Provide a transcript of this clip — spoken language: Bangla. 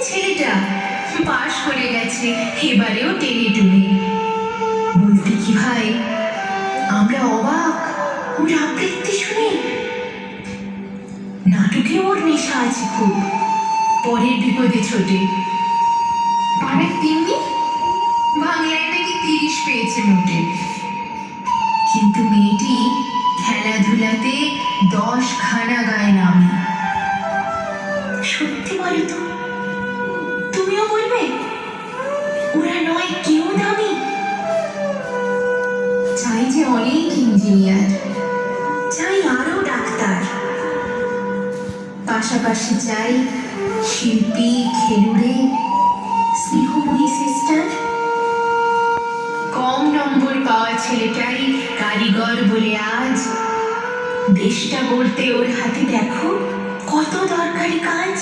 ছেলেটা পাশ করে গেছে এবারেও টেনে টুনে। বলতে কি ভাই, আমরা অবাক ওর আবৃত্তি শুনে। নাটকে ওর নেশা আছে খুব, পরের বিপদে ছোটে। পাড়ার তিন্নি বাংলায় নাকি 30 পেয়েছে মোটে, কিন্তু মেয়েটি খেলাধুলাতে 10 খানা গায়ে নামে। সত্যি বলো তো, তুমিও বলবে ওরা নয় কেউ দামি? চাই যে অনেক ইঞ্জিনিয়ার, চাই আরো ডাক্তার, পাশাপাশি চাই শিল্পী, খেলুড়ে, স্নেহময়ী সিস্টার। কম নম্বর পাওয়া ছেলেটাই কারিগর বলে আজ দেশটা গড়তে ওর হাতে দেখো কত দরকারি কাজ।